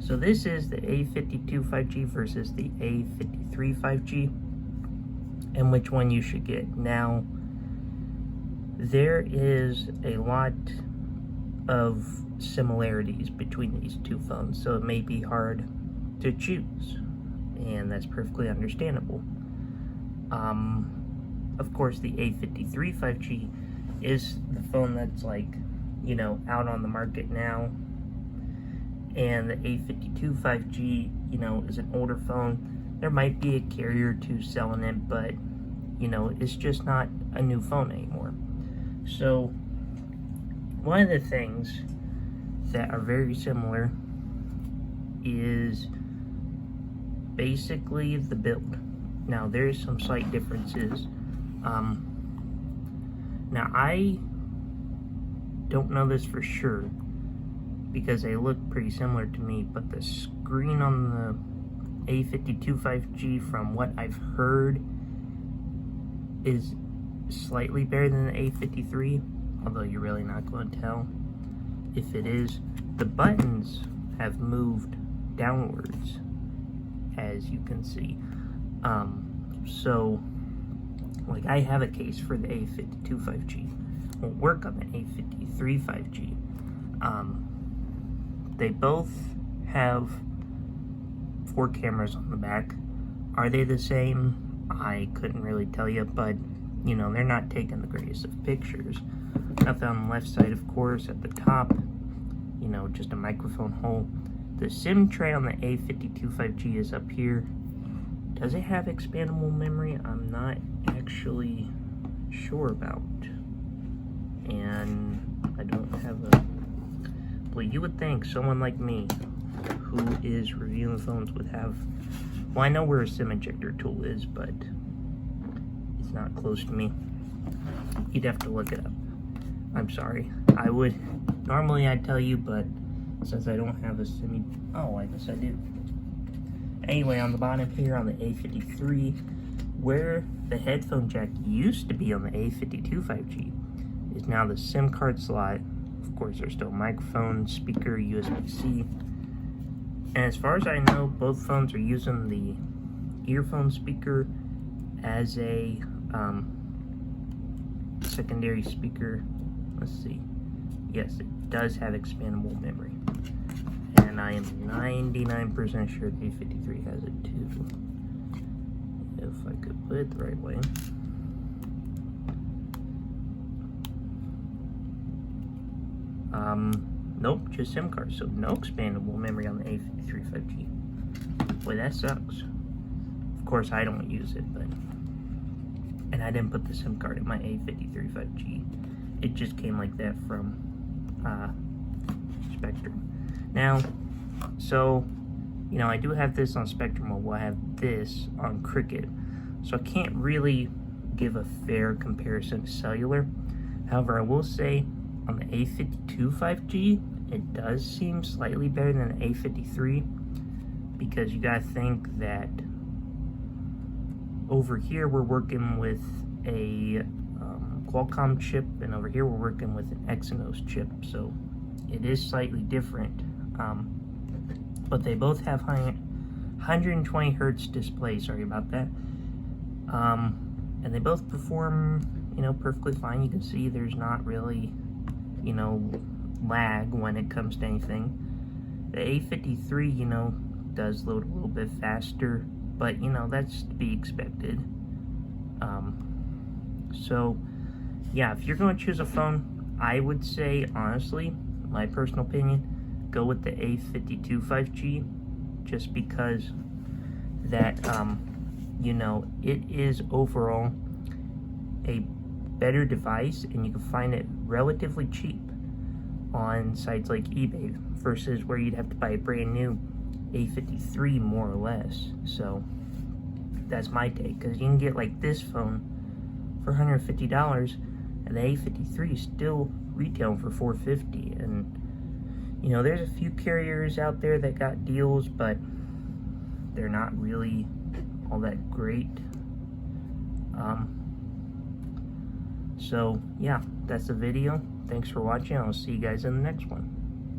So this is the A52 5G versus the A53 5G, and which one you should get. Now, there is a lot of similarities between these two phones, so it may be hard to choose, and that's perfectly understandable. Of course, the A53 5G is the phone that's like, you know, out on the market now, and the A52 5G, you know, is an older phone. There might be a carrier or two selling it, but, you know, it's just not a new phone anymore. So, one of the things that are very similar is basically the build. Now, there's some slight differences. Now, I don't know this for sure because they look pretty similar to me, but the screen on the A52 5G, from what I've heard, is slightly better than the A53, although you're really not going to tell if it is. The buttons have moved downwards, as you can see. So, like, I have a case for the A52 5G. Won't work on the A53 5G. They both have 4 cameras on the back. Are they the same? I couldn't really tell you, but, you know, they're not taking the greatest of pictures. Up on the left side, of course, at the top, you know, just a microphone hole. The SIM tray on the A52 5G is up here. Does it have expandable memory? I'm not actually sure about. And I don't have a... Well, you would think someone like me, who is reviewing phones, would have... Well, I know where a SIM ejector tool is, but it's not close to me. You'd have to look it up. I'm sorry. I would... Normally I'd tell you, but since I don't have a SIM... Oh, I guess I do. Anyway, on the bottom here on the A53, where the headphone jack used to be on the A52 5G, is now the SIM card slot. Of course, there's still microphone, speaker, USB-C. And as far as I know, both phones are using the earphone speaker as a secondary speaker. Let's see. Yes, it does have expandable memory. And I am 99% sure the A53 has it too. If I could put it the right way. Nope, just SIM cards, so no expandable memory on the A53 5G. Boy, that sucks. Of course, I don't use it, but... And I didn't put the SIM card in my A53 5G. It just came like that from Spectrum. Now, so, you know, I do have this on Spectrum Mobile. I have this on Cricket. So I can't really give a fair comparison to cellular. However, I will say on the A52 5G, it does seem slightly better than the A53, because you gotta think that over here we're working with a Qualcomm chip, and over here we're working with an Exynos chip, so it is slightly different. But they both have 120 hertz display, sorry about that. And they both perform, you know, perfectly fine. You can see there's not really, you know, lag when it comes to anything. The A53, you know, does load a little bit faster, but, you know, that's to be expected. So, yeah, if you're going to choose a phone, I would say, honestly, my personal opinion, go with the A52 5G, just because that, you know, it is overall a better device, and you can find it relatively cheap on sites like eBay versus where you'd have to buy a brand new A53 more or less. So that's my take, because you can get like this phone for $150 and the A53 is still retailing for $450. And you know, there's a few carriers out there that got deals, but they're not really all that great. So yeah, that's the video. Thanks for watching. I'll see you guys in the next one.